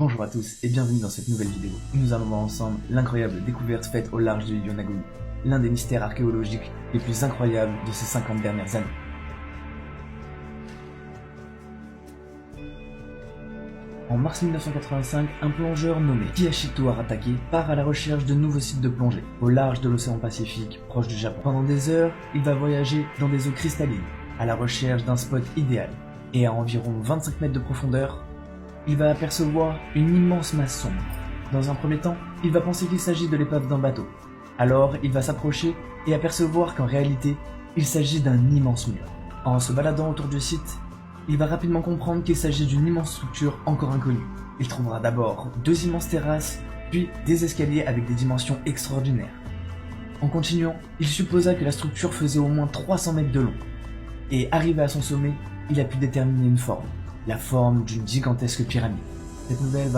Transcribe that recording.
Bonjour à tous et bienvenue dans cette nouvelle vidéo. Nous allons voir ensemble l'incroyable découverte faite au large de Yonaguni, l'un des mystères archéologiques les plus incroyables de ces 50 dernières années. En mars 1985, un plongeur nommé Kiyashito Aratake part à la recherche de nouveaux sites de plongée, au large de l'océan Pacifique, proche du Japon. Pendant des heures, il va voyager dans des eaux cristallines, à la recherche d'un spot idéal. Et à environ 25 mètres de profondeur, il va apercevoir une immense masse sombre. Dans un premier temps, il va penser qu'il s'agit de l'épave d'un bateau. Alors, il va s'approcher et apercevoir qu'en réalité, il s'agit d'un immense mur. En se baladant autour du site, il va rapidement comprendre qu'il s'agit d'une immense structure encore inconnue. Il trouvera d'abord deux immenses terrasses, puis des escaliers avec des dimensions extraordinaires. En continuant, il supposa que la structure faisait au moins 300 mètres de long. Et arrivé à son sommet, il a pu déterminer une forme, la forme d'une gigantesque pyramide. Cette nouvelle va